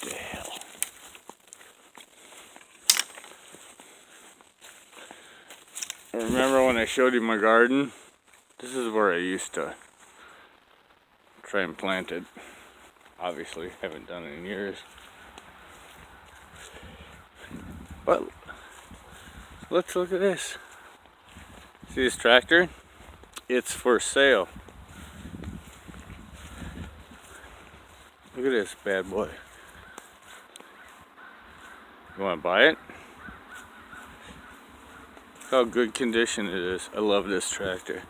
the hell? Remember when I showed you my garden? This is where I used to try and plant it. Obviously, haven't done it in years. But let's look at this. See this tractor? It's for sale. Look at this bad boy. You want to buy it? Look how good condition it is. I love this tractor.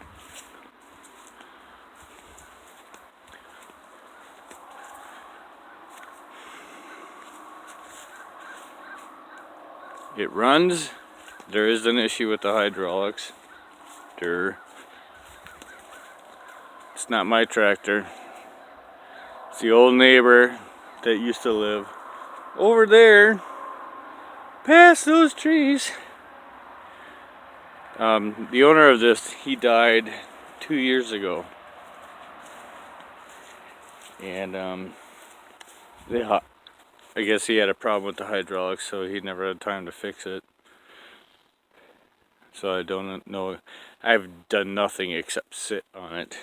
It runs. There is an issue with the hydraulics. It's not my tractor. It's the old neighbor that used to live over there past those trees. The owner of this, he died 2 years ago. And I guess he had a problem with the hydraulics, so he never had time to fix it. So I don't know. I've done nothing except sit on it.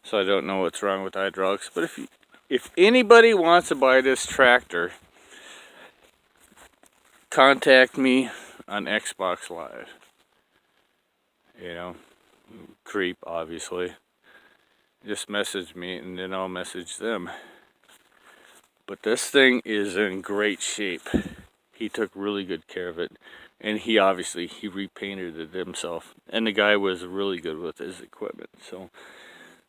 So I don't know what's wrong with the hydraulics. But if anybody wants to buy this tractor, contact me on Xbox Live. You know, creep, obviously. Just message me and then I'll message them. But this thing is in great shape. He took really good care of it. And he repainted it himself. And the guy was really good with his equipment. So,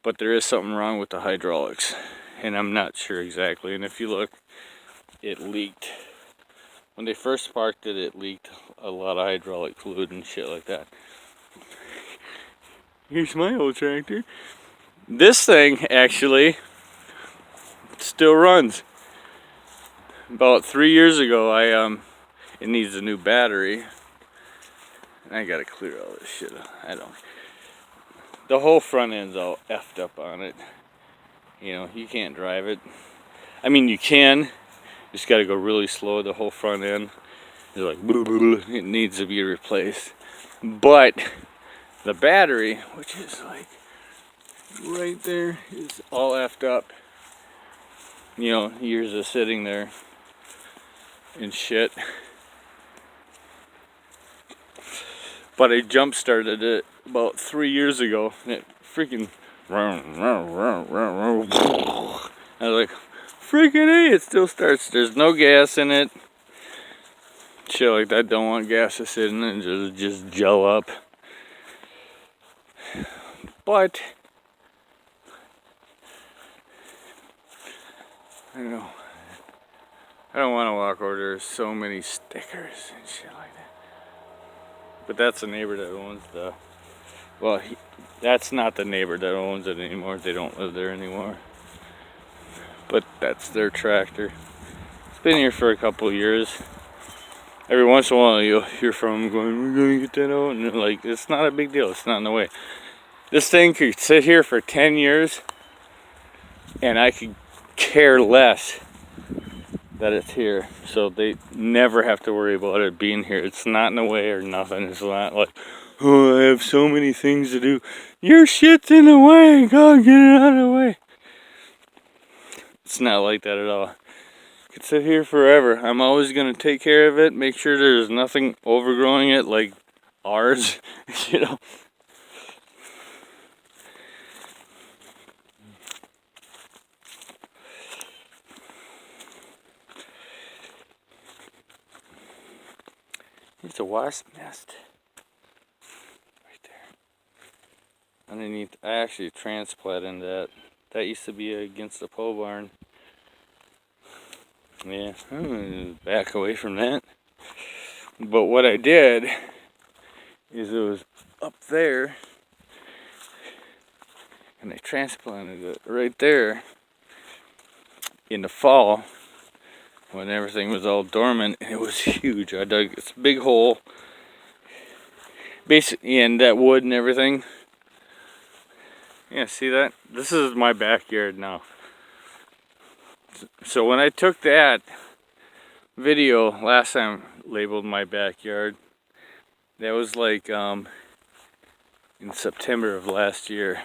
but there is something wrong with the hydraulics. And I'm not sure exactly. And if you look, it leaked. When they first sparked it, it leaked a lot of hydraulic fluid and shit like that. Here's my old tractor. This thing actually still runs. About 3 years ago, it needs a new battery. And I gotta clear all this shit. The whole front end's all effed up on it. You know, you can't drive it. I mean, you can. Just gotta go really slow. The whole front end is like, it needs to be replaced. But the battery, which is like right there, is all effed up. You know, years of sitting there and shit. But I jump started it about 3 years ago and it freaking I was like, freaking A, it still starts. There's no gas in it. Shit like that, don't want gas to sit in it and just gel up. But I don't know. I don't want to walk over. There's so many stickers and shit like that. But that's the neighbor that owns the... Well, that's not the neighbor that owns it anymore. They don't live there anymore. But that's their tractor. It's been here for a couple of years. Every once in a while you'll hear from them going, we're going to get that out. And they're like, it's not a big deal. It's not in the way. This thing could sit here for 10 years. And I could care less that it's here, so they never have to worry about it being here. It's not in the way or nothing. It's not like, oh, I have so many things to do. Your shit's in the way. God, get it out of the way. It's not like that at all. It could sit here forever. I'm always going to take care of it, make sure there's nothing overgrowing it like ours, you know. It's a wasp nest right there. Underneath, I actually transplanted that. That used to be against the pole barn. Yeah, I'm gonna back away from that. But what I did is it was up there, and I transplanted it right there in the fall when everything was all dormant, and it was huge. I dug this big hole, basically, and that wood and everything, Yeah, see that? This is my backyard now. So when I took that video last time, labeled my backyard, that was like in September of last year.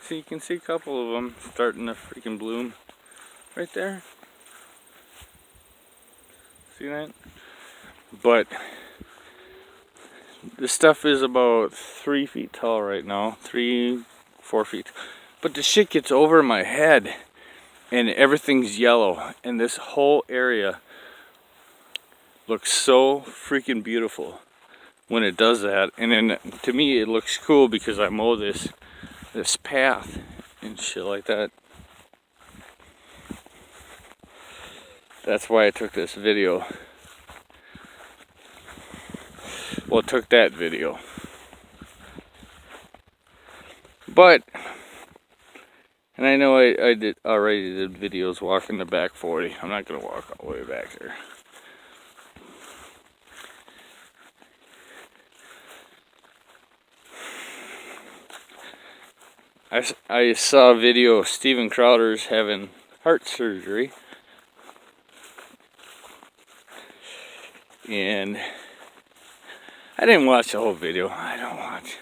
So you can see a couple of them starting to freaking bloom right there. See that? But this stuff is about 3 feet tall right now, 3-4 feet. But the shit gets over my head and everything's yellow, and this whole area looks so freaking beautiful when it does that. And then to me it looks cool because I mow this path and shit like that. That's why I took this video. Well, took that video. But, and I know I already did videos walking the back 40. I'm not gonna walk all the way back there. I saw a video of Steven Crowder's having heart surgery. And I didn't watch the whole video. I don't watch.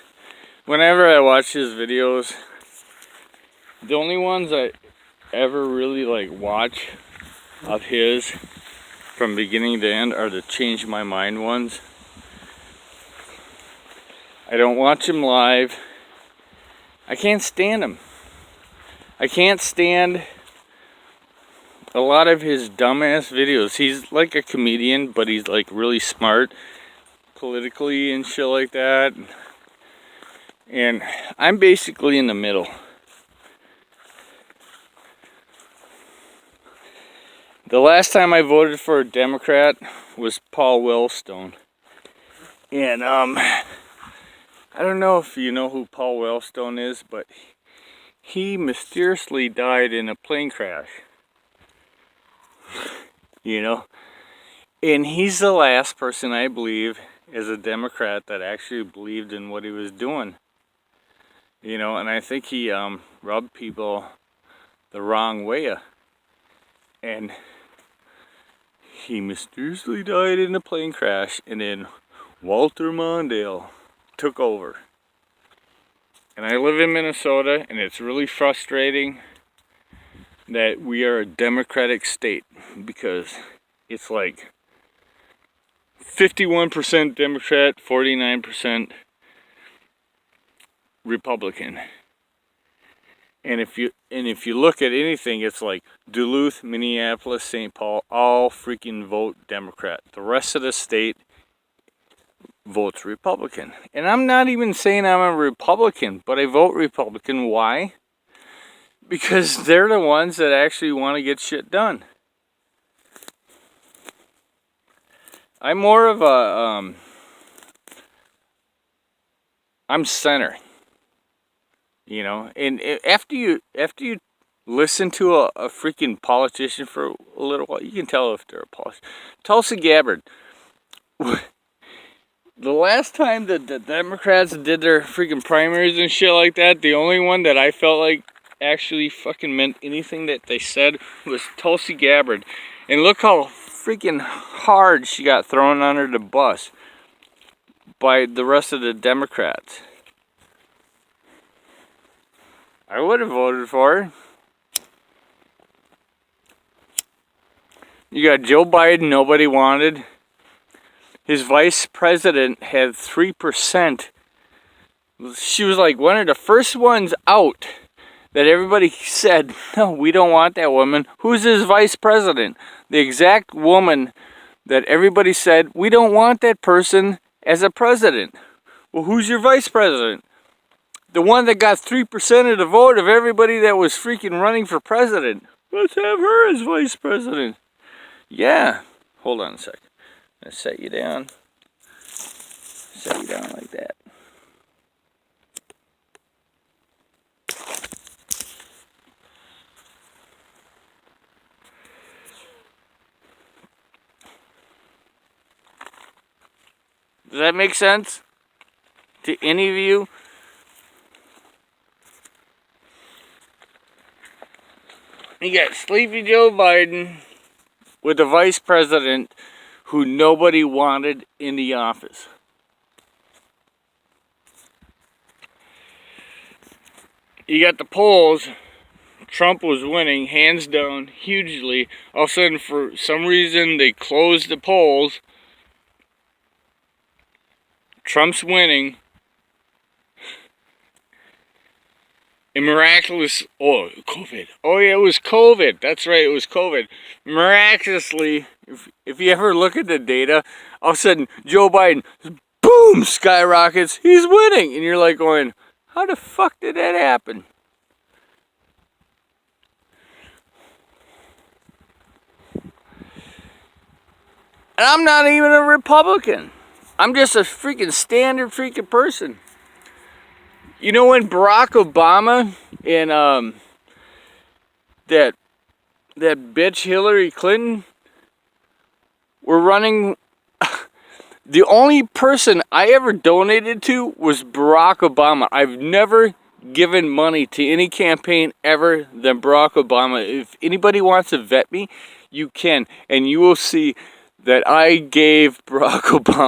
Whenever I watch his videos, the only ones I ever really like watch of his from beginning to end are the change my mind ones. I don't watch him live. I can't stand him. I can't stand a lot of his dumbass videos. He's like a comedian, but he's like really smart politically and shit like that. And I'm basically in the middle. The last time I voted for a Democrat was Paul Wellstone. And I don't know if you know who Paul Wellstone is, but he mysteriously died in a plane crash. You know? And he's the last person, I believe, as a Democrat that actually believed in what he was doing. You know, and I think he rubbed people the wrong way. And he mysteriously died in a plane crash, and then Walter Mondale took over. And I live in Minnesota, and it's really frustrating that we are a Democratic state, because it's like 51% Democrat, 49% Republican. And if you look at anything, it's like Duluth, Minneapolis, St. Paul, all freaking vote Democrat. The rest of the state votes Republican. And I'm not even saying I'm a Republican, but I vote Republican. Why? Because they're the ones that actually want to get shit done. I'm more of a I'm center. You know, and after you listen to a freaking politician for a little while, you can tell if they're a politician. Tulsi Gabbard. The last time the Democrats did their freaking primaries and shit like that, the only one that I felt like actually fucking meant anything that they said was Tulsi Gabbard. And look how freaking hard she got thrown under the bus by the rest of the Democrats. I would have voted for her. You got Joe Biden, nobody wanted. His vice president had 3%. She was like one of the first ones out that everybody said, no, we don't want that woman. Who's his vice president? The exact woman that everybody said, we don't want that person as a president. Well, who's your vice president? The one that got 3% of the vote of everybody that was freaking running for president. Let's have her as vice president. Yeah. Hold on a second. I'm going to set you down. Set you down like that. Does that make sense to any of you? You got Sleepy Joe Biden with the vice president who nobody wanted in the office. You got the polls. Trump was winning, hands down, hugely. All of a sudden, for some reason, they closed the polls. Trump's winning. And miraculous, COVID. Oh yeah, it was COVID. That's right, it was COVID. Miraculously, if you ever look at the data, all of a sudden, Joe Biden, boom, skyrockets, he's winning. And you're like going, how the fuck did that happen? And I'm not even a Republican. I'm just a freaking standard freaking person. You know when Barack Obama and that bitch Hillary Clinton were running, the only person I ever donated to was Barack Obama. I've never given money to any campaign ever than Barack Obama. If anybody wants to vet me, you can, and you will see that I gave Barack Obama